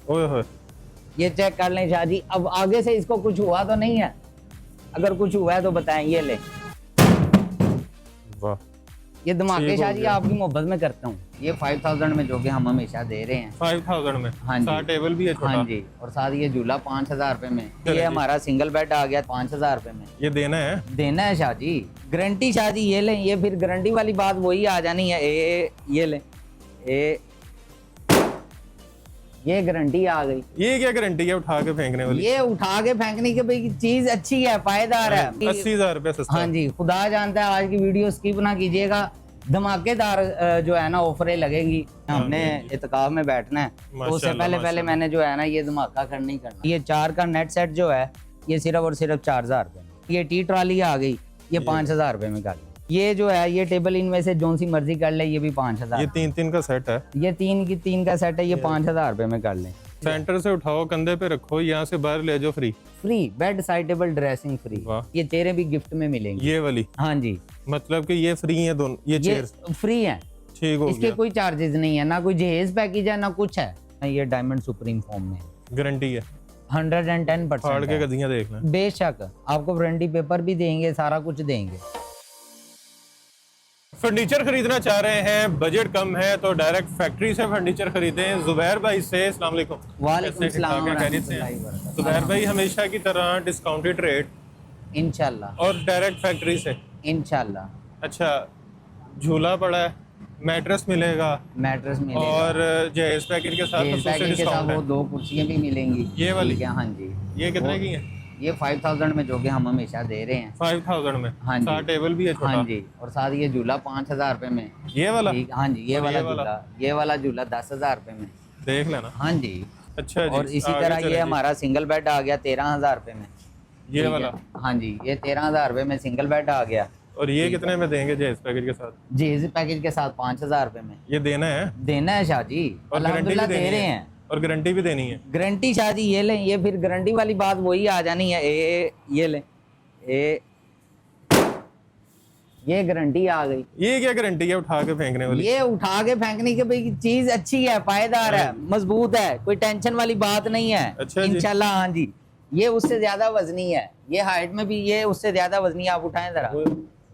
ओए होए, ये चेक कर लें शाह जी। अब आगे से इसको कुछ हुआ तो नहीं है? अगर कुछ हुआ है तो बताएं। ये ले, वाह, ये धमाके ठीक हो शाह जी गया। आपकी मोहब्बत में करता हूँ। ये 5000 में जो कि हम हमेशा दे रहे हैं। 5000 में हाँ जी, साथ टेबल भी है छोटा। हाँ जी, और साथ ये झूला 5000 रुपए में। चलें ये जी। हमारा सिंगल बेड आ गया 5000 रुपए में। ये देना है। देना है शाह जी, गारंटी शाह जी। ये लें, ये फिर गारंटी वाली बात वही आ जानी है। ये लें, ये गारंटी आ गई। ये क्या गारंटी है उठा के फेंकने वाली? ये उठा के फेंकने की भाई चीज अच्छी है, पायदार है। 80,000 रुपये सस्ता। हाँ जी, खुदा जानता है। आज की वीडियो स्किप ना कीजिएगा, धमाकेदार जो है ना ऑफरें लगेंगी। हमने इत्काफ में बैठना है तो उससे पहले मैंने जो है ना ये धमाका करना ही करना। ये 4 का नेट सेट जो है ये सिर्फ और सिर्फ 4000 रुपए। ये टी ट्रॉली आ गई, ये 5000 रुपए में कर लो। ये जो है ये टेबल इनमें से जोन सी मर्जी कर ले, ये भी 5000। ये 3 का सेट है। ये 3 का सेट है, ये 5000 रुपए में कर लें। सेंटर से उठाओ, कंधे पे रखो, यहाँ से बाहर ले जाओ free. Free bed side table dressing free. वाह। ये चेयरें भी गिफ्ट में मिलेंगी। ये वाली हाँ जी, मतलब कि ये फ्री है दोनों ये ये चेयर्स? फ्री है, ठीक हो इसके गया। कोई चार्जेस नहीं है, ना कोई जहेज पैकेज है ना कुछ है। ये डायमंड सुप्रीम फॉर्म में गारंटी है। 110% फाड़ के है। गद्दियां देख लें। बेशक आपको वारंटी पेपर भी देंगे, सारा कुछ देंगे। फर्नीचर खरीदना चाह रहे हैं, बजट कम है तो डायरेक्ट फैक्ट्री से फर्नीचर खरीदें। जुबैर भाई से अस्सलाम वालेकुम। वालेकुम सलाम व खैरियत से हैं? रहमतुल्लाहि व बरकातहू। जुबैर भाई हमेशा की तरह डिस्काउंटेड रेट इंशाल्लाह और डायरेक्ट फैक्ट्री से। इंशाल्लाह। अच्छा, झूला पड़ा है, मैट्रेस मिलेगा मैट्रेस मिलेगा और जहेज पैकेट के साथ जहेज खसूसी पैकेज के साथ डिस्काउंट वो है। 2 कुर्सियां भी मिलेंगी। ये वाली? ठीक है, हाँ जी। ये कितने वो- की है? ये 5000 में जो कि हम हमेशा दे रहे हैं। 5000 में हाँ जी। साथ टेबल भी है छोटा। हाँ जी, और साथ ये झूला 5000 रुपए में। ये वाला ठीक, हाँ जी, ये और वाला ये वाला? झूला, ये वाला झूला 10,000 रुपए में। देख लेना। हाँ जी, अच्छा जी, और इसी आगे तरह चलें ये जी। हमारा सिंगल बेड आ गया 13,000 रुपए में। ये ठीक है। वाला हाँ जी, ये 13,000 रुपए में सिंगल बेड आ गया। और ये कितने में देंगे जहेज पैकेट के साथ? जहेज पैकेज के साथ 5,000 रुपए में। ये देना है देना है शाह जी, और गारंटी भी अल्हम्दुलिल्लाह दे देनी रहे है हैं। और गारंटी भी देनी है। गारंटी शाह जी, ये लें, ये फिर गारंटी वाली बात वही आ जानी है। ये लें, ये गारंटी आ गई। ये क्या गारंटी है उठा के फेंकने वाली? ये उठा के फेंकने की भाई चीज अच्छी है, पायदार है, मजबूत है, कोई टेंशन वाली बात नहीं है। अच्छा जी। इंशाल्लाह। हाँ जी, ये उससे ज्यादा वजनी है, ये हाइट में भी ये उससे ज्यादा वजनी है। आप उठाएं जरा,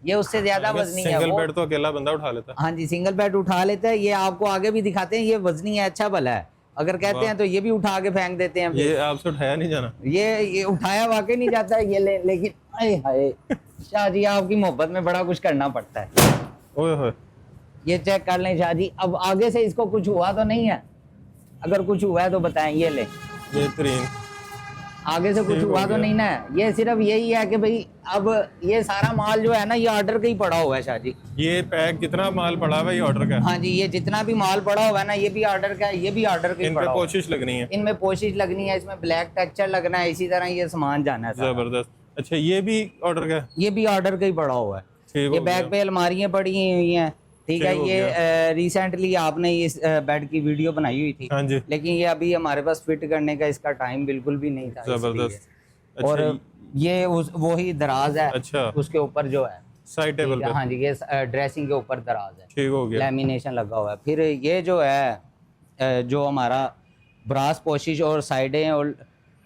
ये उससे ज्यादा वजनी है। सिंगल वो बेड तो अकेला बंदा उठा लेता है। हाँ जी, सिंगल बेड उठा लेते हैं। ये आपको आगे भी दिखाते हैं, ये वजनी है, अच्छा भला है। अगर कहते हैं तो ये भी उठा के फेंक देते हैं। ये आपसे उठाया नहीं जाना। ये उठाया वाकई नहीं जाता है। ये लेकिन आए हाय शाह जी, आपकी मोहब्बत में बड़ा कुछ करना पड़ता है। ओए होए, ये चेक कर लें शाह जी। अब आगे से इसको कुछ हुआ तो नहीं है? अगर कुछ हुआ है तो बताएं। ये ले, बेहतरीन। आगे से कुछ ठीक हो हुआ तो गया। नहीं ना है? ये सिर्फ यही है कि भाई अब ये सारा माल जो है ना ये ऑर्डर का ही पड़ा हुआ है शाह जी। ये पैक जितना माल पड़ा हुआ है ये ऑर्डर का है। हाँ जी, ये जितना भी माल पड़ा हुआ है ना ये भी ऑर्डर का है, ये भी ऑर्डर का ही इन पे पड़ा हुआ है। कोशिश लगनी है। इनमें कोशिश लगनी है, इसमें ब्लैक टेक्सचर लगना है, इसी तरह ये सामान जाना है सारा। जबरदस्त। अच्छा, ये भी ऑर्डर का है। ये भी ऑर्डर का ही पड़ा हुआ है। ठीक ये हो बैग गया। पे अलमारियां पड़ी हुई हैं। ठीक है, ठीक हो ये रिसेंटली आपने इस बेड की वीडियो बनाई हुई थी, हाँ जी, लेकिन ये अभी हमारे पास फिट करने का इसका टाइम बिल्कुल भी नहीं था, इसलिए। जबरदस्त। और अच्छा, ये वही दराज है, अच्छा उसके ऊपर जो है। साइड टेबल ठीक है, पे। हाँ जी, ये ड्रेसिंग के ऊपर दराज है, ठीक हो गया। लैमिनेशन लगा हुआ है। फिर ये जो है जो हमारा ब्रास पोशिश और साइडें और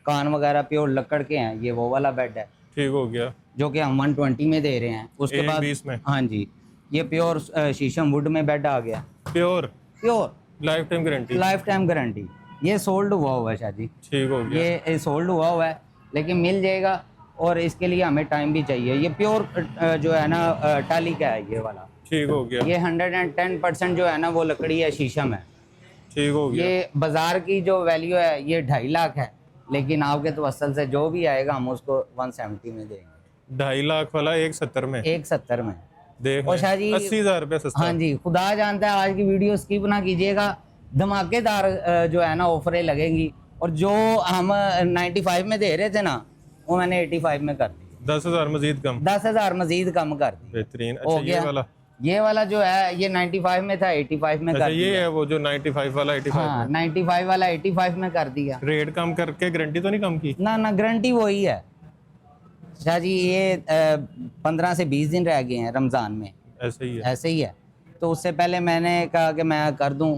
कान वगैरह प्योर लकड़ के हैं, ये वो वाला बेड है ठीक हो गया। जो कि हम 120 में दे रहे हैं। उसके बाद 20 में। हाँ जी, ये प्योर शीशम वुड में बेड आ गया, pure pure life time guarantee. Life time guarantee. ये सोल्ड हुआ है शाह जी, ठीक हो गया। ये सोल्ड हुआ है, लेकिन मिल जाएगा और इसके लिए हमें टाइम भी चाहिए। ये प्योर जो है ना टाली का है ये वाला। ठीक हो गया। ये 110% जो है ना वो लकड़ी है, शीशम है। ठीक हो गया। ये बाजार की जो वैल्यू है ये 2.5 लाख है, लेकिन आपके तवस्सुल से जो भी आएगा हम उसको 170 में देंगे। 2.5 लाख वाला 170 में 170 में। देख और लें। शाह जी 80,000 रुपये सस्ता। हाँ जी, खुदा जानता है। आज की वीडियो स्किप ना कीजिएगा, धमाकेदार जो है ना ऑफरें लगेंगी। और जो हम 95 में दे रहे थे ना वो मैंने 85 में कर दी। 10,000 मजीद कम। 10,000 मजीद कम कर दी। बेहतरीन। हो अच्छा, ये गया। वाला ये वाला जो है ये 95 में था, 85 में अच्छा कर ये दिया। है वो जो 95 वाला 85 हाँ, 95 वाला 85 में कर दिया। रेट कम करके गारंटी तो नहीं कम की? ना ना, गारंटी वही है शाह जी। ये 15 से 20 दिन रह गए हैं रमज़ान में, ऐसे ही है। ऐसे ही है। तो उससे पहले मैंने कहा कि मैं कर दूं।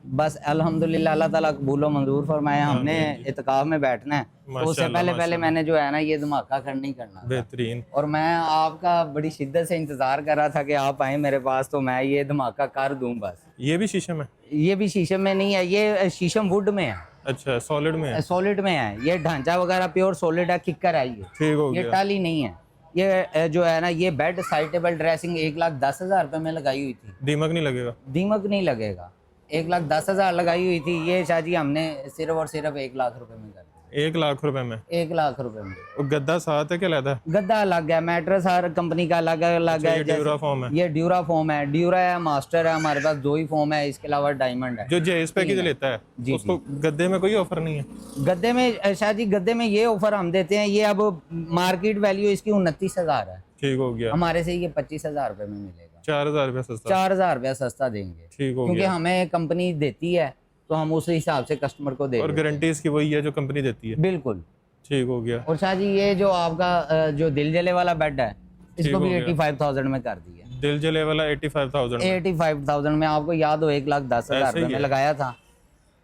बस अल्हम्दुलिल्लाह अल्लाह ताला कबूल मंजूर फरमाए। हमने इत्काफ में बैठना है तो उससे पहले मैंने जो है ना ये धमाका करना ही करना था। बेहतरीन। और मैं आपका बड़ी शिद्दत से इंतजार कर रहा था कि आप आए मेरे पास तो मैं ये धमाका कर दूं बस। ये भी शीशम है? ये भी शीशम में नहीं है, ये शीशम वुड में है। अच्छा, सॉलिड में है? सॉलिड में है। ये ढांचा वगैरह प्योर सॉलिड है, किक्कर है ये। ठीक हो ये गया। टाली नहीं है। ये जो है ना ये बेड साइड टेबल ड्रेसिंग 1,10,000 रुपए में लगाई हुई थी। दीमक नहीं लगेगा? दीमक नहीं लगेगा। 1,10,000 लगाई हुई थी, ये शाहजी हमने सिर्फ और सिर्फ 1 लाख रुपए में कर दी। 1 लाख रुपए में? 1 लाख रुपए में। और गद्दा साथ है क्या लेता है? गद्दा अलग है, मैट्रेस हर कंपनी का अलग अलग है। ये ड्यूरा फॉर्म है? ये ड्यूरा फॉर्म है, ड्यूरा है, मास्टर है, हमारे पास 2 ही फॉर्म है, इसके अलावा डायमंड है। जो जेएस पैकेज लेता है जी, उसको गद्दे में कोई ऑफर नहीं है? गद्दे में शाहजी गद्दे में ये ऑफर हम देते हैं, ये अब मार्केट वैल्यू इसकी 29,000 है। ठीक हो गया। हमारे से ये 25,000 रुपए में मिलेगा। 4,000 रुपया सस्ता? 4,000 रुपया सस्ता देंगे। ठीक हो क्योंकि गया। हमें कंपनी देती है तो हम उस हिसाब से कस्टमर को दे और गारंटी इसकी वही है जो कंपनी देती है? बिल्कुल। ठीक हो गया। और शाहजी ये जो आपका जो दिल जले वाला बेड है इसको भी हो गया। 85,000 में कर दिया। दिल जले वाला 85,000 में? 85,000 में आपको याद हो 1,10,000 ऐसे ही रुपए में है। लगाया था।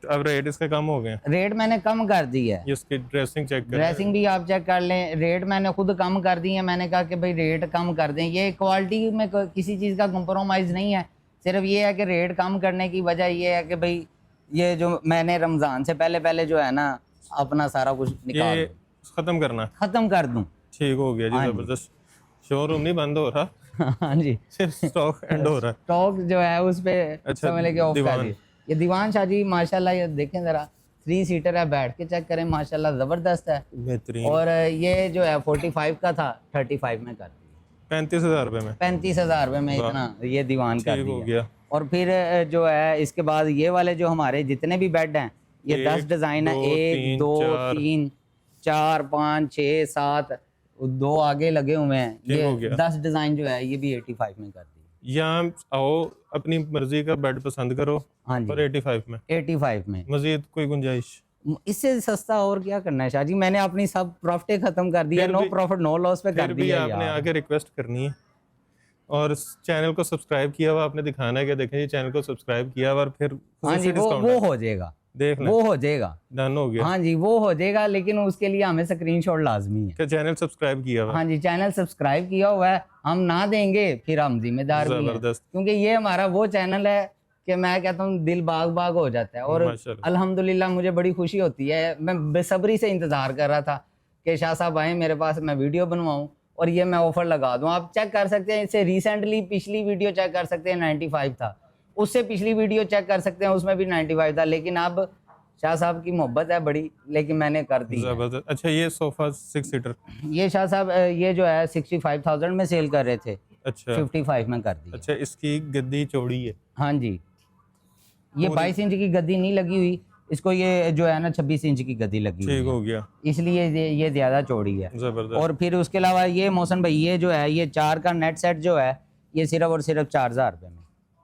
अब रेट इसके कम हो गए हैं? रेट मैंने कम कर दी है। ये इसकी ड्रेसिंग चेक कर। ड्रेसिंग भी आप चेक कर लें, रेट मैंने खुद कम कर दी है। मैंने कहा कि भाई रेट कम कर दें, ये क्वालिटी में किसी चीज़ का कंप्रोमाइज़ नहीं है। सिर्फ ये है कि रेट कम करने की वजह ये है कि भाई ये जो मैंने रमज़ान से पहले जो है ना अपना सारा कुछ निकाल ये खत्म करना है? ख़त्म कर दूँ। ठीक हो गया जी, जबरदस्त। शोरूम नहीं बंद हो रहा, हाँ जी, सिर्फ स्टॉक एंड हो रहा है। स्टॉक जो है उस पे अच्छा, समझ लेके ऑफ कर दीवान। दी। ये दीवान शाहजी माशाल्लाह ये देखें ज़रा, 3 सीटर है, बैठ के चेक करें माशाल्लाह ज़बरदस्त है। बेहतरीन। और ये जो है 45 का था 35 में कर दिया। 35,000 रुपए में? 35,000 रुपए में इतना ये दीवान कर ठीक हो दिया। गया। और फिर जो है इसके बाद ये वाले जो हमारे जितने भी बेड हैं ये 10 डिज़ाइन है। 1 2 3 4 5 6 7 2 आगे लगे हुए हैं। ये 10 डिज़ाइन जो है ये भी 85 में कर दी। यहाँ आओ, अपनी मर्जी का बेड पसंद करो। हाँ जी, और 85 में? 85 में। मजीद कोई गुंजाइश? इससे सस्ता और क्या करना है शाहजी? मैंने अपनी सब प्रॉफिट खत्म कर दिया, नो प्रॉफिट नो लॉस पे कर फिर भी दिया आपने यार। आके रिक्वेस्ट करनी है और चैनल को सब्सक्राइब किया हुआ आपने दिखाना है कि देखें ये चैनल को सब्सक्राइब किया हुआ और फिर हाँ जी, वो हो जाएगा, देख लें। वो हो जाएगा, डन हो गया। हाँ जी वो हो जाएगा, लेकिन उसके लिए हमें स्क्रीनशॉट लाजमी है। क्या चैनल सब्सक्राइब किया हुआ? हाँ जी, चैनल सब्सक्राइब किया हुआ है। हम ना देंगे फिर हम जिम्मेदार भी हैं, जबरदस्त। क्योंकि ये हमारा वो चैनल है कि मैं कहता हूँ दिल बाग बाग हो जाता है। और माशाल्लाह। अल्हम्दुलिल्लाह मुझे बड़ी खुशी होती है। मैं बेसब्री से इंतजार कर रहा था कि शाह साहब आए मेरे पास, मैं वीडियो बनवाऊं और ये मैं ऑफर लगा दूं। आप चेक कर सकते हैं, इससे रिसेंटली पिछली वीडियो चेक कर सकते हैं 95 था, उससे पिछली वीडियो चेक कर सकते हैं उसमें भी 95 था। लेकिन अब शाह साहब की मोहब्बत है बड़ी, लेकिन मैंने कर दी है। जबरदस्त। अच्छा, ये सोफा 6 सीटर ये शाह साहब ये जो है 65,000 में सेल कर रहे थे, अच्छा 55 में कर दी। अच्छा, इसकी गद्दी चौड़ी है? हाँ जी, ये 22 इंच की गद्दी नहीं लगी हुई, इसको ये जो है ना 26 इंच की गद्दी लगी हुई ठीक है, हो गया। इसलिए ये ज्यादा चौड़ी है। जबरदस्त। और फिर उसके अलावा ये मौसम भाई ये जो है ये 4 का नेट सेट जो है ये सिर्फ और सिर्फ 4,000 रुपए में।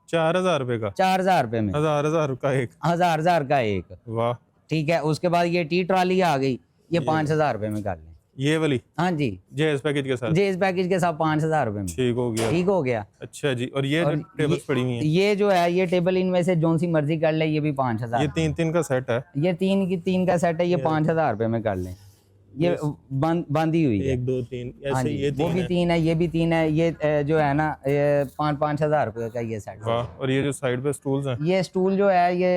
4,000 रुपए का? 4,000 रुपए में, 1,000 का एक? 1,000 का एक। वाह। ठीक है, उसके बाद ये टी ट्रॉली आ गई, ये 5,000 रुपए में कर लें। ये वाली? हाँ जी, जेएस पैकेज के साथ? जेस पैकेज के साथ 5,000 रुपए में। ठीक हो गया। ठीक हो गया। अच्छा जी, और ये जो टेबल्स पड़ी हुई हैं? ये जो है ये टेबल इनमें से जोन सी मर्जी कर ले, ये भी 5,000। ये 3 का सेट है? ये 3 का सेट है, ये 5,000 रुपए में कर लें। ये बांधी हुई है। 1 2 3 हाँ ऐसे जी, ये वो 3 भी है? 3 है, ये भी 3 है। ये जो है ना ये 5,000 रुपए का ये सेट। वाह। और ये जो साइड पे स्टूल्स हैं? ये स्टूल जो है ये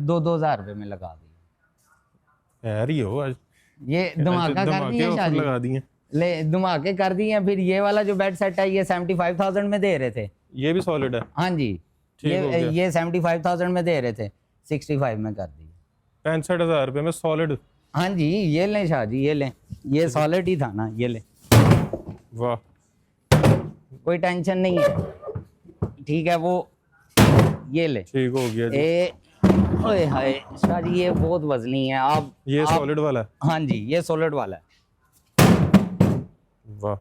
2,000 रुपए में लगा दिए। यार ये हो आज ये धमाका कर दिए ऑफर शादी, लगा दिए। ले धमाके कर दिए हैं। फिर ये वाला जो बेड सेट है ये 75,000 में दे रहे थे। ये भी सॉलिड है? हाँ जी, ठीक हो गया। ये 75,000 में दे रहे थे, 65 में कर दिए। 65,000 रुपए में सॉलिड? हाँ जी, ये लें शाह जी, ये लें, ये सॉलिड ही था ना, ये लें। वाह। कोई टेंशन नहीं है, ठीक है। वो ये ले। ठीक हो गया जी। ए ओए हाय शाह जी, ये बहुत वजनी है। ये सॉलिड वाला है? हाँ जी, ये सॉलिड वाला है। वाह।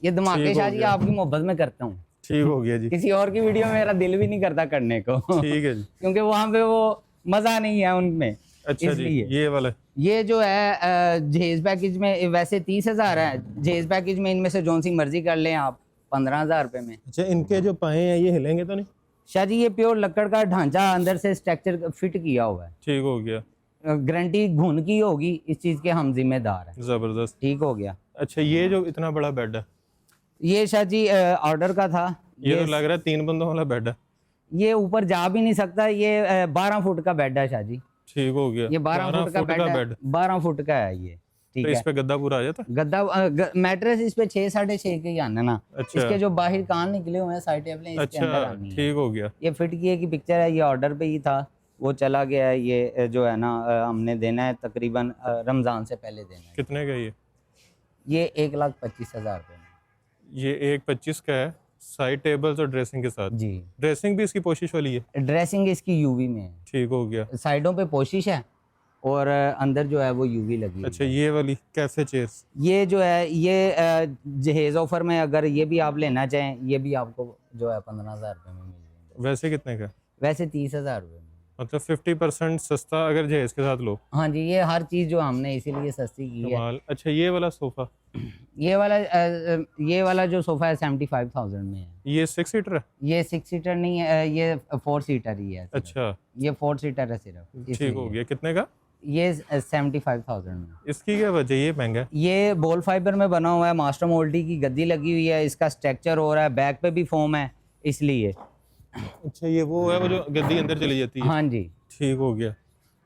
ये धमाके ठीक हो शाह जी गया। आपकी मोहब्बत में करता हूँ, ठीक हो गया जी। किसी और की वीडियो में मेरा दिल भी नहीं करता करने को। ठीक है जी। क्योंकि वहाँ पे वो मजा नहीं है उनमें। अच्छा जी, ये वाला? ये जो है जहेज पैकेज में वैसे 30,000 है, जहेज पैकेज में इनमें से जोन सी मर्जी कर लें आप 15,000 रुपए में। अच्छा, इनके जो पाए हैं ये हिलेंगे तो नहीं? शाह जी ये प्योर लकड़ का ढांचा अंदर से स्ट्रक्चर फिट किया हुआ है। ठीक हो गया। गारंटी घुन की होगी, इस चीज के हम जिम्मेदार हैं। जबरदस्त। ठीक हो गया। अच्छा ये जो इतना बड़ा बेड है, ये शाह जी ऑर्डर का था। ये तो लग रहा है 3 बंदों वाला बेड है। ये ऊपर जा भी नहीं सकता, ये 12 फुट का बेड है शाह जी। ठीक हो गया। ये 12 फुट का बेड है, 12 फुट का है ये। ठीक तो है। इस पे गद्दा पूरा आ जाता? गद्दा मैट्रेस इस पे 6 साढ़े 6 के ही आना ना। अच्छा। इसके जो बाहर कान निकले हुए हैं साइड टेबलें इसके अंदर अच्छा आनी है। ठीक हो गया। ये फिट किए की पिक्चर है, ये ऑर्डर पे ही था, वो चला गया है। ये जो है ना हमने देना है तकरीबन रमजान से पहले देना है। कितने का ये 1,25,000 रुपये में। ये 1,25 का है, साइड टेबल्स और ड्रेसिंग के साथ। जी। ड्रेसिंग भी इसकी पोशिश वाली है? ड्रेसिंग इसकी यूवी में है। ठीक हो गया। साइडों पे पोशिश है और अंदर जो है वो यूवी लगी हुई अच्छा है। ये वाली कैफे चेयर्स? ये जो है ये जहेज ऑफर में अगर ये भी आप लेना चाहें, ये भी आपको जो है 15,000 रुपये में मिल जाएंगे। वैसे कितने का? वैसे 30,000 रुपये में। मतलब 50% सस्ता अगर जहेज के साथ लो। हाँ जी, ये हर चीज़ जो हमने इसीलिए सस्ती की है। कमाल। अच्छा ये वाला सोफा? ये वाला जो सोफा है 75,000 में है। ये 6 सीटर है? ये 6 सीटर नहीं है, ये 4 सीटर ही है सिर्फ। अच्छा ये 4 सीटर है सिर्फ। ठीक इसलिए। हो गया। कितने का? ये 75,000 में। इसकी क्या वजह, ये महंगा है? ये बॉल फाइबर में बना हुआ है, मास्टर मोल्डी की गद्दी लगी हुई है, इसका स्ट्रक्चर हो रहा है, बैक पे भी फोम है इसलिए। अच्छा ये वो है वो जो गद्दी अंदर चली जाती है? हाँ जी। ठीक हो गया।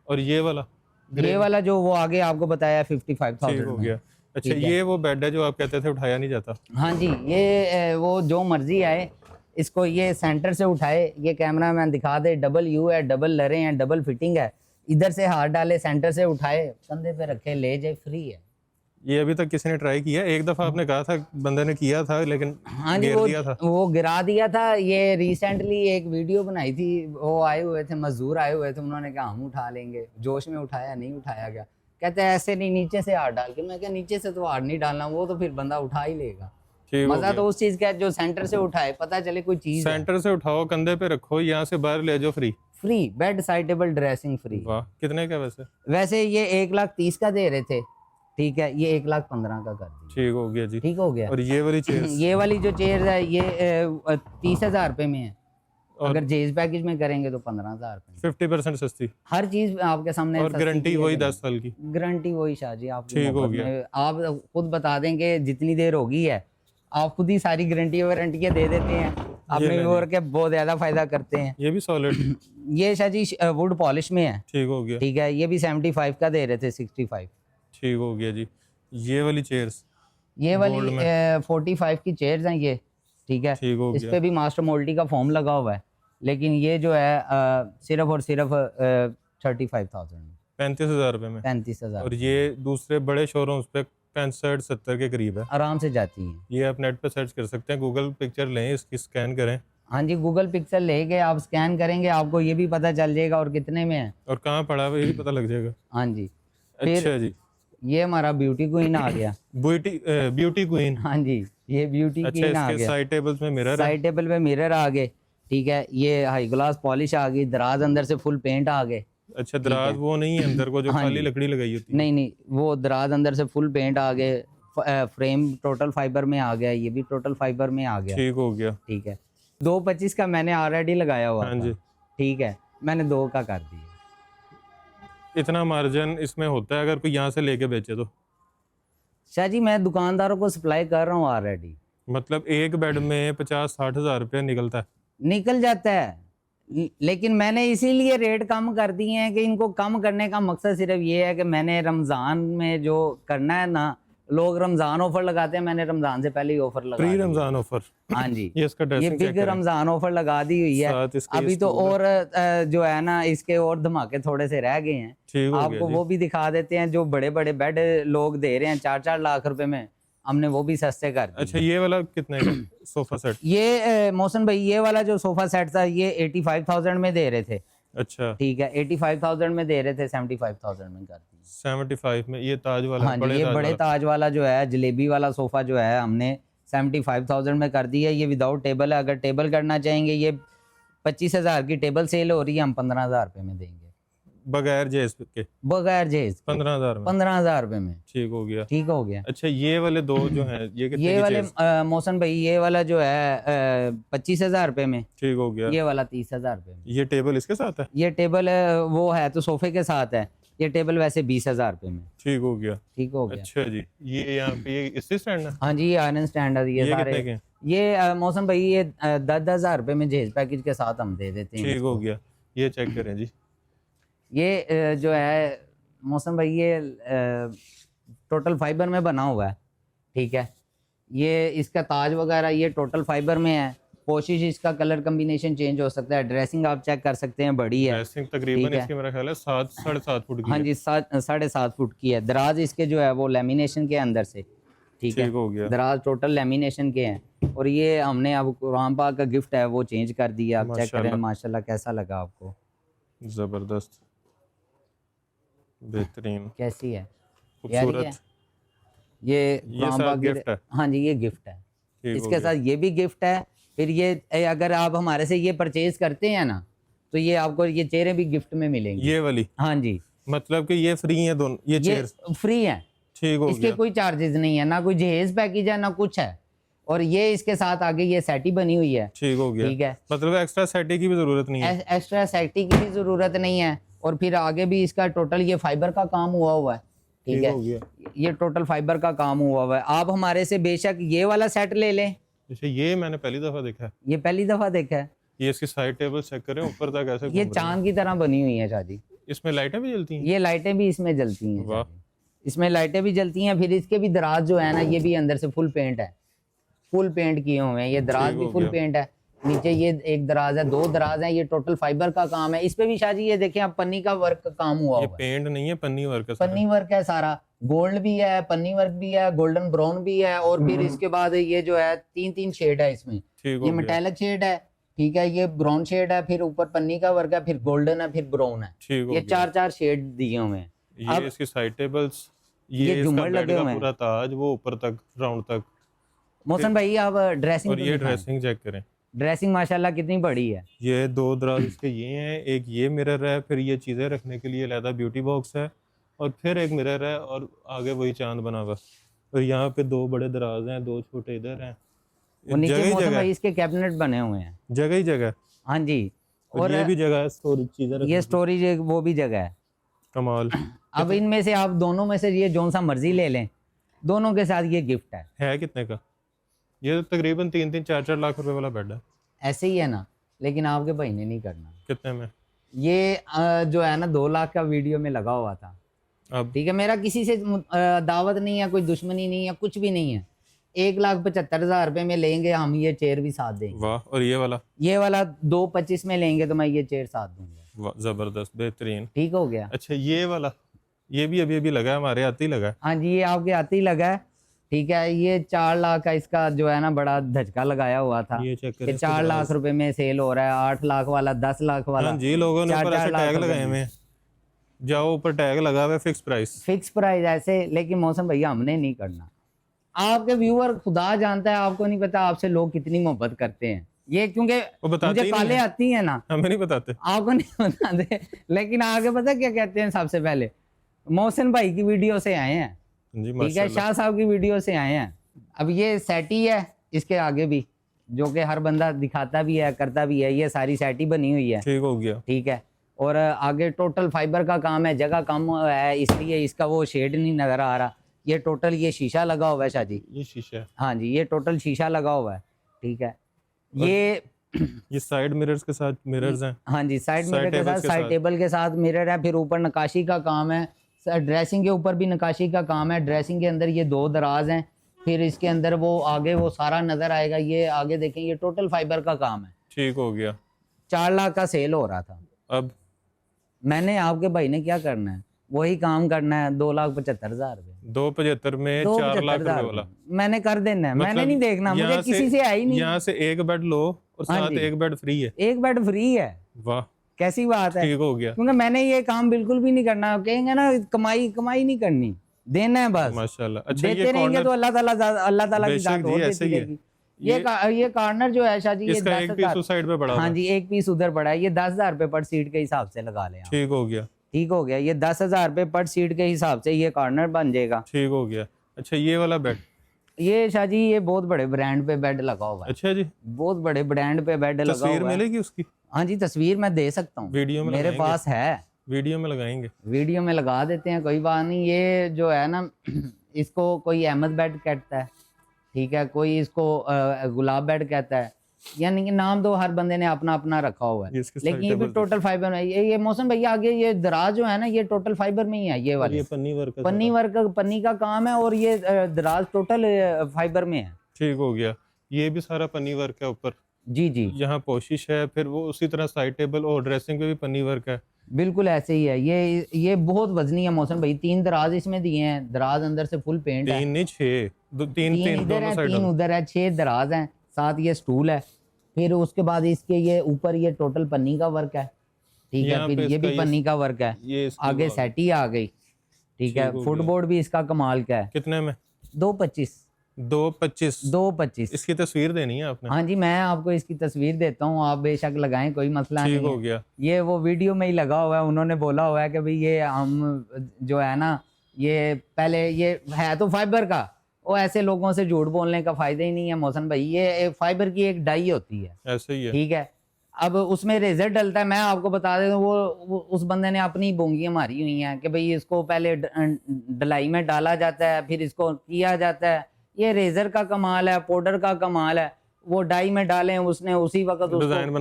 और ये वाला जो वो आगे आपको बताया 55,000 ठीक हो में। गया। अच्छा ये वो बेड है जो आप कहते थे उठाया नहीं जाता? हाँ जी, ये वो जो मर्जी आए इसको ये सेंटर से उठाए, ये कैमरा मैन दिखा दे, डबल यू है, डबल लरे हैं, डबल फिटिंग है, इधर से हाथ डाले, सेंटर से उठाए, कंधे पे रखे, ले जाए, फ्री है। ये अभी तक किसी ने ट्राई किया? एक दफा आपने कहा था बंदे ने किया था लेकिन हाँ जी, गिर दिया था। वो गिरा दिया था। ये रिसेंटली एक वीडियो बनाई थी, वो आए हुए थे मजदूर आए हुए थे, उन्होंने कहा हम उठा लेंगे, जोश में उठाया, नहीं उठाया गया। कहते हैं ऐसे नहीं, नीचे से हाथ डाल के। मैं क्या नीचे से तो हाथ नहीं डालना, वो तो फिर बंदा उठा ही लेगा। ठीक हो मजा गया। तो उस चीज का है जो सेंटर से उठाए, पता चले कोई चीज है। सेंटर से उठाओ, कंधे पे रखो, यहाँ से बाहर ले जाओ, free. Free bed, side table, dressing free. वाह। कितने का वैसे? वैसे ये 1,30,000 का दे रहे थे, ठीक है, ये 1,15,000 का कर दिया। ठीक हो गया जी। ठीक हो गया। और ये वाली चेयर? ये वाली जो चेयर है ये 30,000 रुपये में है। अगर जेज पैकेज में करेंगे तो 15,000 रुपये। 50% सस्ती? हर चीज आपके सामने। और गारंटी वही 10 साल की? गारंटी वही शाह जी। आप ठीक हो गया। आप खुद बता देंगे जितनी देर होगी है, आप खुद ही सारी गारंटी वारंटी दे देते हैं, अपने व्यूअर के बहुत ज्यादा फायदा करते हैं। ये भी सॉलिड? ये शाह जी वुड पॉलिश में है। ठीक हो गया। ठीक है, ये भी 75 का दे रहे थे, 65। ठीक हो गया जी। ये वाली चेयर्स? ये वाली 45 की चेयर्स हैं ये। ठीक है, ठीक हो इस गया। पे भी मास्टर मोल्डी का फॉर्म लगा हुआ है, लेकिन ये जो है सिर्फ और सिर्फ 35,000 में। 35,000 रुपए में? 35,000 और ये दूसरे बड़े शोरूम्स पे 65-70 के करीब है। आराम से जाती हैं। ये आप नेट पे सर्च कर सकते हैं, गूगल पिक्चर लें, इसकी स्कैन करें। हाँ जी, गूगल पिक्सल लेके आप स्कैन करेंगे, आपको ये भी पता चल जाएगा और कितने में है और कहाँ पड़ा है ये भी पता लग जाएगा। हाँ जी। अच्छा जी। ये हमारा ब्यूटी क्वीन आ गया। Beauty queen? हाँ जी, ये ब्यूटी अच्छा क्वीन आ इसके गया। साइड टेबल्स में मिरर है? साइड टेबल पे मिरर आ गए। ठीक है, ये हाई ग्लास पॉलिश आ गई, दराज अंदर से फुल पेंट आ गए। अच्छा दराज वो नहीं है अंदर को जो हाँ खाली जी। लकड़ी लगाई होती है? नहीं नहीं, वो दराज अंदर से फुल पेंट आ गए, फ्रेम टोटल फाइबर में आ गया, ये भी टोटल फाइबर में आ गया। ठीक हो गया। ठीक है, 2,25 का मैंने ऑलरेडी लगाया हुआ हाँ था। जी। ठीक है, मैंने 2 का कर दिया। इतना मार्जिन इसमें होता है अगर कोई यहाँ से लेके बेचे तो? शाह जी मैं दुकानदारों को सप्लाई कर रहा हूँ ऑलरेडी। मतलब एक बेड में 50-60 हज़ार रुपया निकलता है? निकल जाता है, लेकिन मैंने इसीलिए रेट कम कर दिए हैं कि इनको कम करने का मकसद सिर्फ ये है कि मैंने रमज़ान में जो करना है ना, लोग रमज़ान ऑफर लगाते हैं, मैंने रमज़ान से पहले ही ऑफर लगा प्री दिया। रमज़ान ऑफर? हाँ जी, ये इसका ये ड्रेसिंग बिग रमज़ान ऑफर लगा दी हुई है। साथ इसके अभी तो स्टूल है। और जो है ना इसके और धमाके थोड़े से रह गए हैं। ठीक हो गया आपको जी। वो भी दिखा देते हैं, जो बड़े बड़े बेड लोग दे रहे हैं 4-4 लाख रुपए में, हमने वो भी सस्ते कर दिए। अच्छा ये वाला कितने का सोफा सेट? ये मोहसिन भाई, ये वाला जो सोफा सेट था ये 85,000 में दे रहे थे। अच्छा ठीक है, 85,000 में दे रहे थे, 75,000 में कर दिए। 75 में? ये ताज वाला? हाँ जी, ये बड़े ताज वाला जो है, जलेबी वाला सोफा जो है, हमने 75,000 में कर दिया। ये विदाउट टेबल है, अगर टेबल करना चाहेंगे, ये 25,000 की टेबल सेल हो रही है, हम 15,000 रुपये में देंगे। बगैर जेस के बगैर जहेज 15,000 में। 15,000 रुपए में। ठीक हो गया। ठीक हो गया। अच्छा ये वाले दो जो हैं ये कितने ये की वाले चेस? मोहसन भाई ये वाला जो है 25,000 रुपए में। ठीक हो गया। ये वाला 30,000 रुपए में। ये टेबल इसके साथ है? ये टेबल वो है तो सोफे के साथ है। ये टेबल वैसे 20,000 रुपए में। ठीक हो गया। ठीक हो गया। अच्छा जी, ये यहाँ पे ये इससे स्टैंड है? हाँ जी, ये आयरन स्टैंड है। ये ये सारे कितने के हैं? ये मौसम भाई ये 10,000 रुपए में जहेज पैकेज के साथ हम दे देते हैं। ठीक हो गया। ये चेक करें जी। ये जो है मौसम भाई ये टोटल फाइबर में बना हुआ है। ठीक है, ये इसका ताज वगैरह ये टोटल फाइबर में है। कोशिश इसका कलर कम्बिनेशन चेंज हो सकता है। ड्रेसिंग आप चेक कर सकते हैं, बड़ी है। ड्रेसिंग तकरीबन इसकी मेरा ख्याल है 7-7.5 फुट की हाँ है। जी, 7.5 फुट की है। दराज इसके जो है वो लेमिनेशन के अंदर से। ठीक है, ठीक हो गया। दराज टोटल लेमिनेशन के हैं। और ये हमने अब कुरान पाक का गिफ्ट है वो चेंज कर दिया। आप चेक करें माशाल्लाह कैसा लगा आपको? जबरदस्त, बेहतरीन, कैसी है? खूबसूरत। ये कुरान साथ पाक गिफ्ट है? हाँ जी, ये गिफ्ट है। ठीक हो इसके गया। साथ ये भी गिफ्ट है। फिर ये अगर आप हमारे से ये परचेज करते हैं ना तो ये आपको ये चेयरें भी गिफ्ट में मिलेंगी। ये वाली? हाँ जी, मतलब कि ये फ्री है दोनों ये चेयर्स? फ्री है। ठीक हो इसके गया। कोई चार्जेस नहीं है, ना कोई जहेज पैकेज है ना कुछ है। और ये इसके साथ आगे ये सेटी बनी हुई है। ठीक हो गया। ठीक है, मतलब एक्स्ट्रा सेटिंग की भी जरूरत नहीं है? एक्स्ट्रा सेटी की भी जरूरत नहीं है। और फिर आगे भी इसका टोटल ये फाइबर का काम हुआ है। ठीक हो है, गया। ये टोटल फाइबर का काम हुआ है। आप हमारे से बेशक ये वाला सेट ले लें। अच्छा ये मैंने पहली दफा देखा है। ये पहली दफा देखा है। ये इसकी साइड टेबल चेक करें, ऊपर तक ऐसे ये घूम रही चांद की तरह बनी हुई है शादी। है। इसमें लाइटें भी जलती हैं? ये लाइटें भी इसमें जलती हैं। वाह। इसमें लाइटें भी जलती हैं। फिर इसके भी दराज जो है ना ये भी अंदर से फुल पेंट है। फुल पेंट किए हुए हैं। ये दराज भी फुल पेंट है। नीचे ये एक दराज है, 2 दराज है। ये टोटल फाइबर का काम है। इस पे भी शादी ये देखें आप, पन्नी का वर्क का काम हुआ ये हुआ है। पेंट नहीं है, पन्नी वर्क है सारा। पन्नी वर्क है सारा। गोल्ड भी है, पन्नी वर्क भी है, गोल्डन ब्राउन भी है। और फिर इसके बाद ये जो है 3 शेड है इसमें। ठीक हो ये गया। मेटालिक शेड है। ठीक है, ये ब्राउन शेड है। फिर ऊपर पन्नी का वर्क है, फिर गोल्डन है, फिर ब्राउन है। ठीक हो ये गया। 4 शेड दिए हुए हैं। ये इसकी साइड टेबल्स, ये ये इसका झूमर बेड लगे का हुए हैं। पूरा ताज, वो ऊपर तक राउंड तक। मोहसन भाई आप ड्रेसिंग और ये ड्रेसिंग चेक करें। ड्रेसिंग माशाल्लाह कितनी बड़ी है। ये 2 दराज इसके ये हैं, एक ये मिरर है, फिर ये चीज़ें रखने के लिए अलहदा ब्यूटी बॉक्स है, और फिर एक मिरर है, और आगे वही चांद बना हुआ। और यहाँ पे 2 बड़े दराज हैं, 2 छोटे इधर हैं। और नीचे जगह ही मोहसन जगह भाई इसके कैबिनेट बने हुए हैं। जगह ही जगह। हाँ जी, और ये भी जगह है स्टोरेज चीज़ें रखने ये की। स्टोरेज वो भी जगह है। कमाल। अब इनमें से आप दोनों में से ये जोन सा मर्जी ले लें, दोनों के साथ ये गिफ्ट है। कितने का? ये तो तकरीबन 3-3, 4-4 लाख रुपए वाला बेड है। ऐसे ही है ना, लेकिन आपके भाई ने नहीं करना। कितने में? ये जो है ना 2 लाख का वीडियो में लगा हुआ था। अब ठीक है, मेरा किसी से दावत नहीं है, कोई दुश्मनी नहीं है, कुछ भी नहीं है। 1,75,000 रुपए में लेंगे हम, ये चेयर भी साथ देंगे। वाह। और ये वाला 2,25 में लेंगे तो मैं ये चेयर साथ दूंगा। वाह, जबरदस्त, बेहतरीन। ठीक हो गया। अच्छा ये वाला, ये भी अभी अभी लगा है, हमारे आते ही लगा है। हाँ जी, ये आपके आते ही लगा है। ठीक है, ये 4 लाख का इसका जो है ना बड़ा धचका लगाया हुआ था। ये चेक कि करें। 4 लाख रुपए में सेल हो रहा है। 8 लाख वाला, 10 लाख वाला। हाँ जी, लोगों ने ऊपर 4-4 ऐसे लाख टैग रुपए लगाए हुए हैं, जाओ ऊपर टैग लगा हुआ है, फिक्स प्राइस। फिक्स प्राइस ऐसे। लेकिन मौसम भैया हमने नहीं करना। आपके व्यूअर खुदा जानता है, आपको नहीं पता आपसे लोग कितनी मोहब्बत करते हैं। ये क्योंकि वो बताते मुझे ही नहीं काले हैं। आती है ना, हमें नहीं बताते। आपको नहीं बताते। लेकिन आगे पता क्या कहते हैं? सबसे पहले मोहसिन भाई की वीडियो से आए हैं। जी ठीक है, माशाल्लाह। शाह साहब की वीडियो से आए हैं। अब ये सेटी है इसके आगे भी, जो कि हर बंदा दिखाता भी है, करता भी है। ये सारी सेटी बनी हुई है। ठीक हो गया। ठीक है, और आगे टोटल फाइबर का काम है। जगह कम है इसलिए इसका वो शेड नहीं नजर आ रहा। ये टोटल ये शीशा लगा हुआ है शादी। ये शीशा है। हाँ जी, ये टोटल शीशा लगा हुआ है। ठीक है, ये साइड मिरर्स के साथ मिरर्स हैं। हाँ जी, साइड Side मिरर के tables साथ, के साइड साथ। टेबल के साथ मिरर है। फिर ऊपर नकाशी का काम है। ड्रेसिंग के ऊपर भी नकाशी का काम है। ड्रेसिंग के अंदर ये 2 दराज हैं। फिर इसके अंदर वो आगे वो सारा नजर आएगा। ये आगे देखें, ये टोटल फाइबर का काम है। ठीक हो गया। 4 लाख का सेल हो रहा था। अब मैंने आपके भाई ने क्या करना है, वही काम करना है। 2,75,000 रुपए, 275 में 4 लाख रुपए वाला मैंने कर देना है। मैंने मतलब नहीं देखना, मुझे यहाँ किसी से है ही नहीं। यहाँ से एक बेड लो और हाँ साथ जी। एक बेड फ्री है। एक बेड फ्री है। वाह, कैसी बात है? ठीक हो गया। क्योंकि मैंने ये काम बिल्कुल भी नहीं करना। कहेंगे ना कमाई नहीं करनी, देना है बस। माशाल्लाह। अच्छा देते ये रहेंगे कॉर्नर, तो अल्लाह ताला की बेशक जात जी, और ऐसे देती ही है। रहेगी। ये कॉर्नर जो है शादी, ये इसका एक 10,000। पीस उस साइड पे पड़ा हाँ हुआ है। जी, एक पीस उधर पड़ा है। ये 10,000 रुपए पर सीट के हिसाब से लगा लें आप। ठीक हो गया। ठीक हो गया। ये 10,000 रुपये पर सीट के हिसाब से ये कॉर्नर बन जाएगा। ठीक हो गया। अच्छा ये वाला बेड? ये शाह जी ये बहुत बड़े ब्रांड पे बेड लगा हुआ है। अच्छा जी, बहुत बड़े ब्रांड पे बेड लगा तस्वीर हुआ है। मिलेगी उसकी? हाँ जी तस्वीर मैं दे सकता हूँ, वीडियो में मेरे लगाएंगे? पास है, वीडियो में लगाएंगे। वीडियो में लगा देते हैं, कोई बात नहीं। ये जो है ना इसको कोई अहमद बेड कहता है, ठीक है, कोई इसको गुलाब बेड कहता है, यानी कि नाम तो हर बंदे ने अपना अपना रखा हुआ है। ये इसके लेकिन ये भी साइड टोटल फाइबर में ये मौसम भैया आगे ये दराज जो है ना ये टोटल फाइबर में ही है। ये और वाले ये पन्नी वर्क है पन्नी सारा। वर्क पन्नी का काम है और ये दराज टोटल फाइबर में है। ठीक हो गया। ये भी सारा पन्नी वर्क है ऊपर। जी जी यहाँ पोशिश है, फिर वो उसी तरह साइड टेबल और ड्रेसिंग पे भी पन्नी वर्क है। बिल्कुल ऐसे ही है। ये बहुत वजनी है मौसम भाई। 3 दराज इसमें दिए हैं, दराज अंदर से फुल पेंट है। 3 नहीं 6, 3 तीन 3 इधर दोनों है, साइड। 3 उधर है, 6 दराज हैं, साथ ये स्टूल है। फिर उसके बाद इसके ये ऊपर ये टोटल पन्नी का वर्क है, ठीक है। यहाँ फिर पे ये इसका भी पन्नी का वर्क है। ये इसकी आगे बात। सेटी आ गई, ठीक है। ठीक हो फुटबोर्ड भी इसका कमाल का है। कितने में? 225 225। 225। इसकी तस्वीर देनी है आपने? हाँ जी मैं आपको इसकी तस्वीर देता हूँ, आप बेशक लगाएं, कोई मसला ठीक नहीं हो है। गया। ये वो वीडियो में ही लगा हुआ है, उन्होंने बोला हुआ है कि भाई ये हम जो है ना ये पहले ये है तो फाइबर का, वो ऐसे लोगों से झूठ बोलने का फायदा ही नहीं है मोहसन भाई। ये फाइबर की एक डाई होती है, ऐसे ही है। ठीक है। अब उसमें रेजर डलता है, मैं आपको बता देता हूँ वो उस बंदे ने अपनी बोंगियां मारी हुई हैं कि भाई इसको पहले डलाई में डाला जाता है, फिर इसको किया जाता है। ये रेजर का कमाल है, पाउडर का कमाल है। वो डाई में डालें उसने उसी वक्त उसको डिजाइन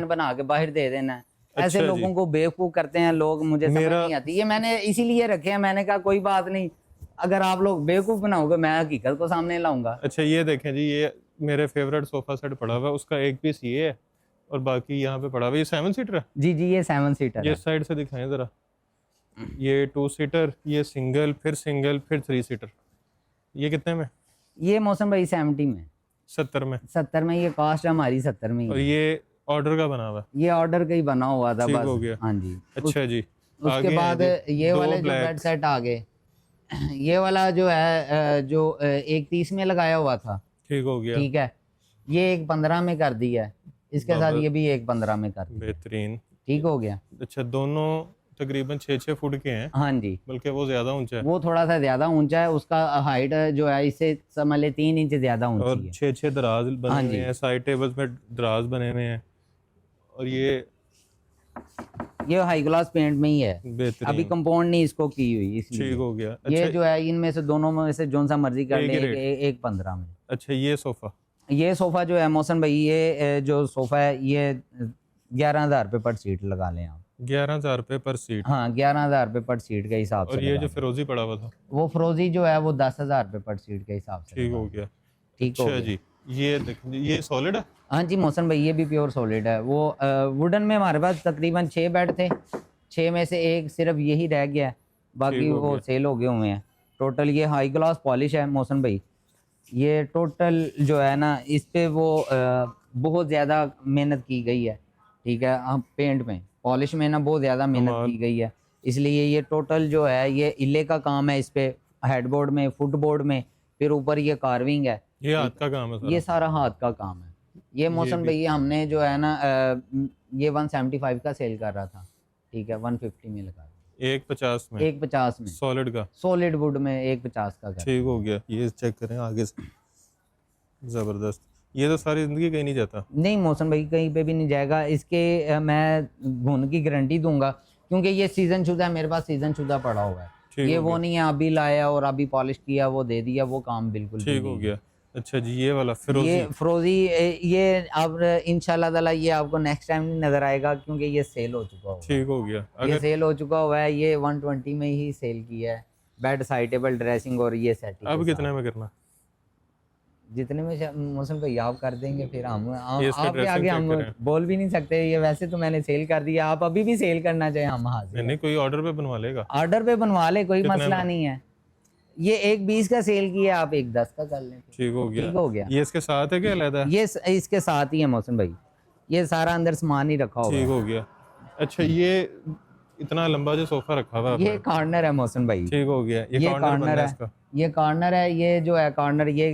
बना के बाहर दे देना है। ऐसे अच्छा लोगों को बेवकूफ करते हैं लोग, मुझे समझ नहीं आती। ये मैंने इसीलिए रखे हैं, मैंने कहा कोई बात नहीं, अगर आप लोग बेवकूफ बनाओगे मैं हकीकत को सामने लाऊंगा। अच्छा ये देखें जी, ये मेरे फेवरेट सोफा सेट पड़ा हुआ है, उसका एक पीस ये है और बाकी यहाँ पे पड़ा हुआ है। ये 7 सीटर है? जी जी ये 7 सीटर ये है। साइड से दिखाएं जरा। ये 2 सीटर, ये सिंगल, फिर 3 सीटर। ये कितने में? ये मौसम भाई 70 में, 70 में। 70 में। ये कॉस्ट हमारी 70 में और ही है। ये ऑर्डर का बना हुआ है? ये ऑर्डर का ही बना हुआ था ठीक बस। हो गया। हाँ जी। अच्छा जी। उसके आगे बाद हैं जी, ये 2 वाले जो black। बेड सेट आ गए। ये वाला जो है जो 130 में लगाया हुआ था, ठीक हो गया। ठीक है। ये 115 में कर दिया है, इसके साथ ये भी 115 में कर दिया, बेहतरीन। ठीक हो गया। अच्छा दोनों तकरीबन 6-6 फुट के हैं, हाँ जी बल्कि वो ज्यादा ऊंचा है। वो थोड़ा सा ज्यादा ऊंचा है, उसका हाइट जो है इससे समझ ले 3 इंच ज्यादा और ऊंची है। 6-6 दराज हाँ बने हुए जी। हैं, साइड टेबल्स में दराज बने हुए हैं। और ये हाई ग्लास पेंट में ही है, बेहतरीन। अभी कंपाउंड नहीं इसको की हुई इसलिए। ठीक हो गया। ये अच्छा जो है इनमें से दोनों में से जोन सा मर्जी कर एक ले, ही रेट? 115 में। अच्छा ये सोफा? ये सोफा जो है मोहसन भाई ये जो सोफा है ये 11,000 रुपये पर सीट लगा लें आप। 11,000 रुपये पर सीट? हाँ 11,000 रुपये पर सीट के हिसाब से और ये लगा जो लें। फिरोजी पड़ा हुआ था? वो फिरोजी जो है वो 10,000 रुपये पर सीट के हिसाब से ठीक लगा हो लें। गया। ठीक हो अच्छा गया। जी, ये देखें जी, ये सॉलिड है? हाँ जी मोहसन भाई ये भी प्योर सॉलिड है। वो वुडन में हमारे पास तकरीबन 6 बेड थे, 6 में से एक सिर्फ यही रह गया है, बाकी ठीक हो वो गया। सेल हो गए हुए हैं। टोटल ये हाई ग्लास पॉलिश है मोहसन भाई। ये टोटल जो है ना इस पे वो बहुत ज़्यादा मेहनत की गई है, ठीक है। हम पेंट में पॉलिश में ना बहुत ज़्यादा मेहनत कमाल। की गई है, इसलिए ये टोटल जो है ये इले का काम है इस पे, हेडबोर्ड में, फुटबोर्ड में, फिर ऊपर ये कार्विंग है। ये हाथ का काम है सारा? ये सारा हाथ का काम है। ये मौसम भी। भैया हमने जो है ना ये 175 का सेल कर रहा था, ठीक है, 150 में लगा 150 में? 150 में सॉलिड का? सॉलिड वुड में 150 का कर। ठीक हो गया। ये चेक करें आगे से, जबरदस्त। ये तो सारी जिंदगी कहीं नहीं जाता। नहीं मौसम भाई कहीं पे भी नहीं जाएगा इसके, मैं घुन की गारंटी दूंगा, क्योंकि ये सीजन शुदा है, मेरे पास सीजन शुदा पड़ा हुआ है। ठीक ये हो वो गया। नहीं है अभी लाया और अभी पॉलिश किया वो दे दिया, वो काम बिल्कुल भी ठीक हो नहीं है। गया। अच्छा जी, ये वाला फिरोजी? ये फिरोजी ये अब इंशाल्लाह ताला ये आपको नेक्स्ट टाइम नहीं नजर आएगा, क्योंकि ये सेल हो चुका होगा। ठीक हो गया। ये अगर सेल हो चुका हुआ है, ये 120 में ही सेल किया है। बेड साइड टेबल ड्रेसिंग और ये सेटिंग अब कितने में करना? जितने में मौसम भाई आप कर देंगे, फिर हम ये इसका आपके dressing आगे check हम करें। बोल भी नहीं सकते। ये वैसे तो मैंने सेल कर दिया, आप अभी भी सेल करना चाहे हम हाजिर नहीं, कोई ऑर्डर पे बनवा लेगा? ऑर्डर पे बनवा ले, कोई कितने मसला में? नहीं है। ये 120 का सेल किया, आप 110 का कर लें। ठीक हो गया। ठीक हो गया। ये इसके साथ है क्या अलग है? ये इसके साथ ही है मौसम भाई, ये सारा अंदर सामान ही रखा हुआ ठीक है। हो गया। अच्छा ये इतना लंबा जो सोफा रखा हुआ है ये आपने? कॉर्नर है मौसम भाई, ठीक हो गया। ये कॉर्नर कॉर्नर बनना है है, इसका? ये कॉर्नर है। ये जो है कॉर्नर ये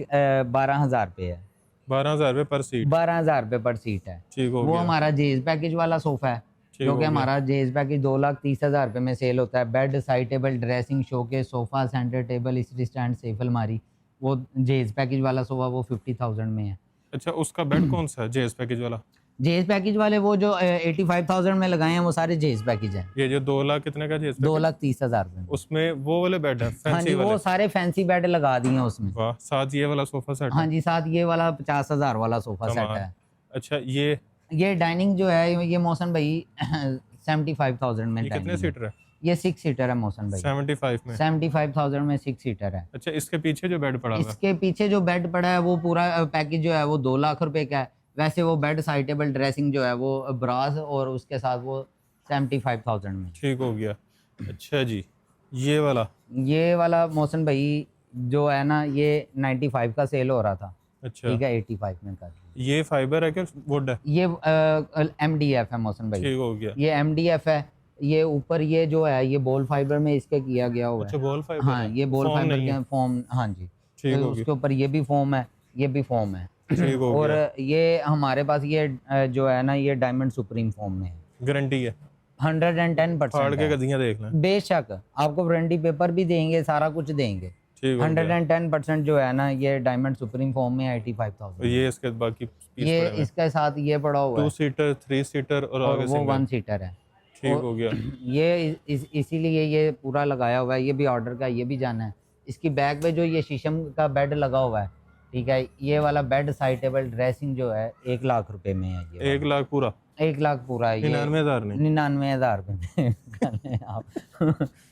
12,000 रुपये है। 12,000 रुपये पर सीट? 12,000 रुपये पर सीट है। ठीक हो वो गया। हमारा जेज पैकेज वाला सोफा है, ठीक जो हो कि गया। हमारा जेज पैकेज 2,30,000 रुपये में सेल होता है। Bed, side table, dressing, showcase, sofa, centre table, इस्त्री स्टैंड, सेफ अलमारी, वो जेज पैकेज वाला सोफ़ा वो 50,000 में है। अच्छा, उसका बेड कौन सा है जेएस पैकेज वाला? जेज पैकेज वाले वो जो 85,000 में लगाए हैं वो सारे जेज पैकेज हैं। ये जो 2 लाख कितने का जेएस पैकेज? 2,30,000 रुपये में। उसमें वो वाले बेड है हाँ फैंसी जी, वाले? वो सारे फैंसी बेड लगा दिए हैं उसमें। वाह, साथ ये वाला सोफा सेट हाँ है? जी, साथ ये वाला 50,000 वाला सोफ़ा सेट कमाल। है। अच्छा, ये डाइनिंग जो है ये मौसम भाई 75,000 में कितने डाइनिंग है। सीटर है? ये 6 सीटर है मौसम भाई। 75 में? 75,000 में 6 सीटर है। अच्छा, इसके पीछे जो बेड पड़ा हुआ है? इसके पीछे जो बेड पड़ा है वो पूरा पैकेज जो है वो 2 लाख रुपए का है। वैसे वो बेड, साइड टेबल, ड्रेसिंग जो है वो ब्रास और उसके साथ वो 75,000 में। ठीक हो गया। अच्छा जी, ये वाला मौसम भाई जो है ना ये 95 का सेल हो रहा था। अच्छा, ठीक है, 85 में कर दिया। ये फाइबर है कि वुड है? ये MDF है मौसम भाई। ठीक हो गया। ये MDF है। ये ऊपर ये जो है ये बॉल फाइबर में इसके किया गया हुआ अच्छा, है। बॉल फाइबर हाँ, है? ये बॉल फोम फाइबर नहीं के है? फॉर्म। हाँ जी, ठीक हो उसके गया। ऊपर ये भी फॉर्म है, ये भी फॉर्म है। ठीक हो और गया। ये हमारे पास ये जो है ना ये डायमंड सुप्रीम फॉर्म में है। गारंटी है? 110% फाड़ के है। गद्दियां देख लें। बेशक आपको वारंटी पेपर भी देंगे, सारा कुछ देंगे। ठीक हो गया। 110% जो है ना ये डायमंड सुप्रीम फॉर्म में 85,000। और ये इसके बाकी पीस ये पड़े हुए हैं? इसके साथ ये पड़ा हुआ 2 है सीटर, 3 सीटर और और आगे वो सिंगल? 1 सीटर है। ठीक और हो गया। ये इसीलिए ये पूरा लगाया हुआ है। ये भी ऑर्डर का, ये भी जाना है। इसकी बैक पे जो ये शीशम का बेड लगा हुआ है, ठीक है, ये वाला बेड, साइड टेबल, ड्रेसिंग जो है 1 लाख रुपए में है। ये 1 लाख पूरा? 1 लाख पूरा है। ये 99,000 नहीं? 99,000 रुपये में कर लें आप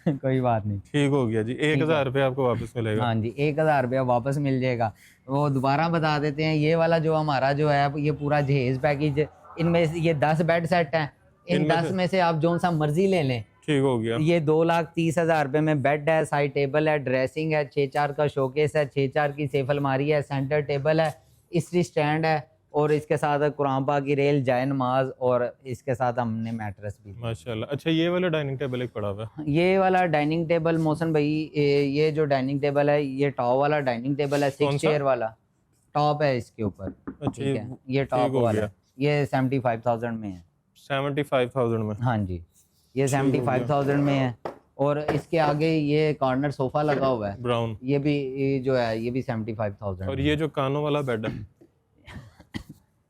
कोई बात नहीं। ठीक हो गया जी। 1,000 रुपये आपको वापस मिलेगा। हाँ जी, 1,000 रुपया वापस मिल जाएगा। वो दोबारा बता देते हैं, ये वाला जो हमारा जो है ये पूरा जहेज पैकेज, इनमें से ये 10 बेड सेट हैं। इन इनमें 10 में से आप जो सा मर्जी ले लें। ठीक हो गया। ये 2,30,000 रुपये में बेड है, साइड टेबल है, ड्रेसिंग है, 6x4 का शोकेस है, 6x4 की सेफ अलमारी है, सेंटर टेबल है, इस्त्री स्टैंड है और इसके साथ कुरान पाक की रेल, जाए नमाज और इसके साथ हमने मैट्रेस भी। माशाल्लाह। अच्छा, ये वाला डाइनिंग टेबल एक पड़ा हुआ है? ये वाला डाइनिंग टेबल मौसम भाई, ये जो डाइनिंग टेबल है ये टॉप वाला डाइनिंग टेबल है, 6 चेयर वाला टॉप है इसके ऊपर। अच्छा, ठीक है, ये टॉप हो वाला गया। ये 75,000 में है। 75,000 में? हाँ जी, ये 75,000 में है। और इसके आगे ये कॉर्नर सोफा लगा हुआ है, ब्राउन? ये भी जो है ये भी 75,000। और ये जो कानों वाला बेड है?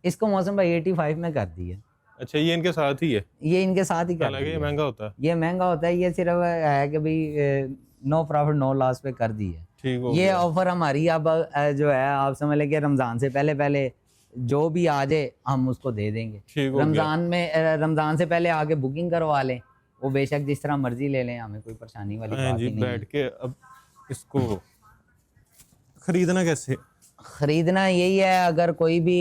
इसको मौसम भाई 85 में कर दी है। अच्छा, ये इनके साथ ही है? ये इनके साथ ही कर हालांकि दी ये है। महंगा होता है? ये महंगा होता है, ये सिर्फ है कि भाई नो प्रॉफिट नो लॉस पे कर दी है। ठीक हो ये गया। ऑफर हमारी अब जो है आप समझ लें कि रमज़ान से पहले पहले जो भी आ जाए हम उसको दे देंगे। ठीक हो गया। रमज़ान से पहले आगे बुकिंग करवा लें, वो बेशक जिस तरह मर्जी ले लें, हमें कोई परेशानी वाली हाँ बात जी, ही नहीं है। बैठ के अब इसको खरीदना कैसे? ख़रीदना यही है, अगर कोई भी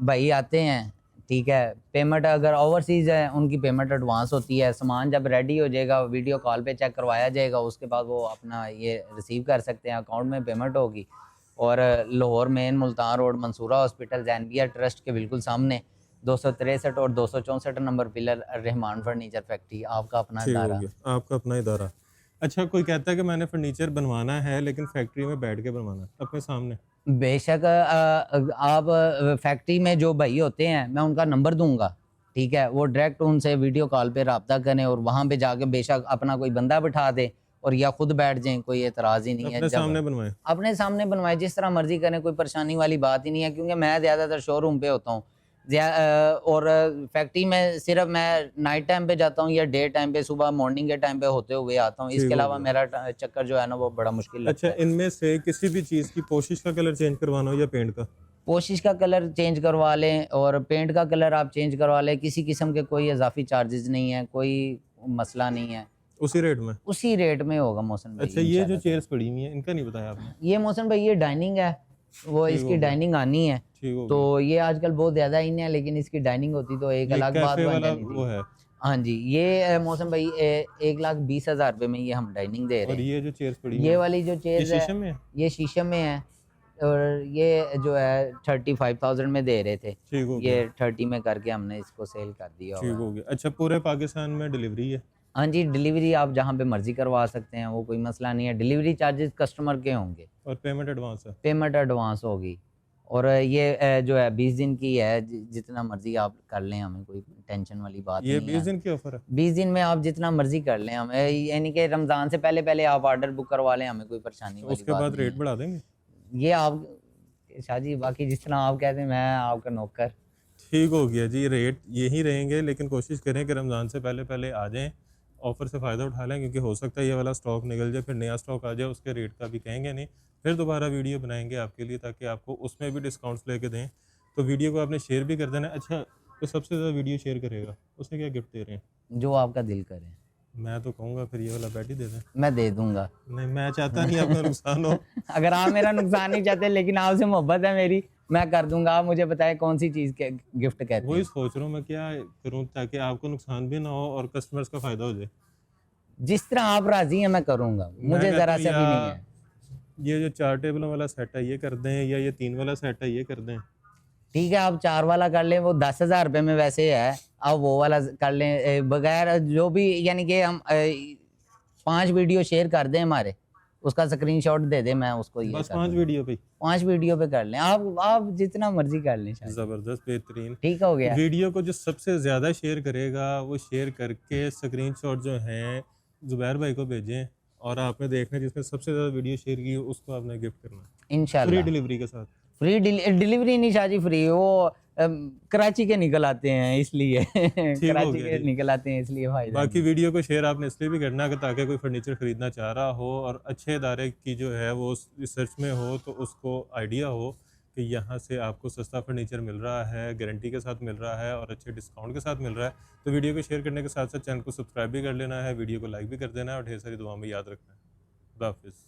भाई आते हैं, ठीक है, पेमेंट अगर ओवरसीज़ है उनकी पेमेंट एडवांस होती है। सामान जब रेडी हो जाएगा वीडियो कॉल पे चेक करवाया जाएगा, उसके बाद वो अपना ये रिसीव कर सकते हैं, अकाउंट में पेमेंट होगी। और Lahore main Multan road Mansoora hospital Zainabia trust के बिल्कुल सामने 263 और 264 number pillar Rehman furniture factory, आपका अपना ठीक हो इदारा। गया, आपका अपना इदारा। अच्छा, कोई कहता है कि मैंने फर्नीचर बनवाना है लेकिन फैक्ट्री में बैठ के बनवाना है अपने सामने? बेशक आप फैक्ट्री में जो भाई होते हैं मैं उनका नंबर दूंगा, ठीक है, वो डायरेक्ट उनसे वीडियो कॉल पे रब्ता करें और वहाँ पे जाके बेशक अपना कोई बंदा बिठा दे और या खुद बैठ जाएं, कोई एतराज़ ही नहीं है। अपने सामने बनवाए? अपने सामने बनवाए, जिस तरह मर्जी करें, कोई परेशानी वाली बात ही नहीं है। क्योंकि मैं ज़्यादातर शोरूम पे होता हूँ और फैक्ट्री में सिर्फ मैं नाइट टाइम पे जाता हूँ या डे टाइम पे, सुबह मॉर्निंग के टाइम पे होते हुए आता हूँ। इसके अलावा मेरा चक्कर जो है ना वो बड़ा मुश्किल लगता अच्छा, है। इनमें से किसी भी चीज़ की पोशिश का कलर चेंज करवाना हो या पेंट का? पोशिश का कलर चेंज करवा लें और पेंट का कलर आप चेंज करवा लें, किसी किस्म के कोई इजाफी चार्जेस नहीं है, कोई मसला नहीं है, उसी रेट में? उसी रेट में होगा मौसम भाई। अच्छा, ये जो चेयर्स पड़ी हुई हैं इनका नहीं बताया आपने? ये मौसम भाई ये डाइनिंग है, वो इसकी डाइनिंग आनी है, ठीक हो तो ये आजकल बहुत ज़्यादा इन है, लेकिन इसकी डाइनिंग होती तो एक गया। अलग ये बात कैफे बन वाला जानी वो थी। है? हाँ जी, ये मौसम भाई 1,20,000 रुपये में ये हम डाइनिंग दे रहे और हैं। ये जो चेयर्स पड़ी ये हैं वाली जो ये चेयर्स है शीशम में है? ये शीशम में है और ये जो है 35,000 में दे रहे थे, ठीक हो गया। ये 30 में करके हमने इसको सेल कर दिया ठीक हुआ है। हो गया। अच्छा, पूरे पाकिस्तान में डिलीवरी है? हाँ जी, डिलीवरी आप जहाँ पे मर्जी करवा सकते हैं, वो कोई मसला नहीं है। डिलीवरी चार्जेस कस्टमर के होंगे और पेमेंट एडवांस है? पेमेंट एडवांस होगी और ये जो है 20 दिन की है, जितना मर्जी आप कर लें, हमें कोई टेंशन वाली बात ये नहीं 20 है। दिन की ऑफर है? 20 दिन में आप जितना मर्जी कर लें, हमें यानी कि रमज़ान से पहले पहले आप ऑर्डर बुक करवा लें, हमें कोई परेशानी वाली उसके बात बाद नहीं रेट है। बढ़ा देंगे? ये आप शाह जी, बाकी जिस तरह आप कहते हैं, मैं आपका नौकर। ठीक हो गया जी, रेट यही रहेंगे, लेकिन कोशिश करें कि रमज़ान से पहले पहले आ जाएं, ऑफ़र से फ़ायदा उठा लें, क्योंकि हो सकता है ये वाला स्टॉक निकल जाए, फिर नया स्टॉक आ जाए, उसके रेट का भी कहेंगे नहीं, फिर दोबारा वीडियो बनाएंगे आपके लिए ताकि आपको उसमें भी डिस्काउंट्स लेके दें। तो वीडियो को आपने शेयर भी कर देना। अच्छा, तो सबसे ज़्यादा वीडियो शेयर करेगा उसे क्या गिफ्ट दे रहे हैं? जो आपका दिल करे मैं तो कहूँगा फिर ये वाला बेड ही दे दें। मैं दे दूंगा। नहीं, मैं चाहता नहीं आपका नुकसान हो। अगर आप मेरा नुकसान नहीं चाहते, लेकिन आपसे मोहब्बत है मेरी, मैं कर दूंगा। आप मुझे बताएं कौन सी चीज़ के गिफ्ट कहते वही हैं। सोच रहा हूँ मैं क्या करूँ ताकि आपको नुकसान भी ना हो और कस्टमर्स का फ़ायदा हो जाए। जिस तरह आप राजी हैं मैं करूंगा, मैं मुझे कहता ज़रा हूँ सा भी नहीं है। ये जो 4 टेबलों वाला सेट है ये कर दें, या ये 3 वाला सेट है ये कर दें। ठीक है, आप 4 वाला कर लें, वो 10,000 रुपये में वैसे है। आप वो वाला कर लें, बगैर जो भी, यानी कि हम 5 वीडियो शेयर कर दें हमारे, उसका स्क्रीनशॉट दे दें, मैं उसको ये बस कर 5 दूंगा। वीडियो पे? 5 वीडियो पे कर लें, आप जितना मर्जी कर लें शायद। ज़बरदस्त, बेहतरीन। ठीक हो गया। वीडियो को जो सबसे ज़्यादा शेयर करेगा वो शेयर करके स्क्रीनशॉट जो हैं ज़ुबैर भाई को भेजें, और आपने देखना है जिसने सबसे ज़्यादा वीडियो शेयर की उसको आपने गिफ्ट करना है, फ्री इंशाल्लाह। डिलीवरी के साथ। फ्री डिलीवरी नहीं शाह जी, फ्री। वो कराची के निकल आते हैं इसलिए ठीक हो कराची गया के जी। निकल आते हैं इसलिए फायदा बाकी नहीं। वीडियो को शेयर आपने इसलिए भी करना है कि ताकि कोई फर्नीचर ख़रीदना चाह रहा हो और अच्छे इदारे की जो है वो रिसर्च में हो, तो उसको आइडिया हो कि यहाँ से आपको सस्ता फर्नीचर मिल रहा है, गारंटी के साथ मिल रहा है और अच्छे डिस्काउंट के साथ मिल रहा है। तो वीडियो को शेयर करने के साथ साथ चैनल को सब्सक्राइब भी कर लेना है, वीडियो को लाइक भी कर देना है और ढेर सारी दुआ में याद रखना है। खुदा हाफिज़।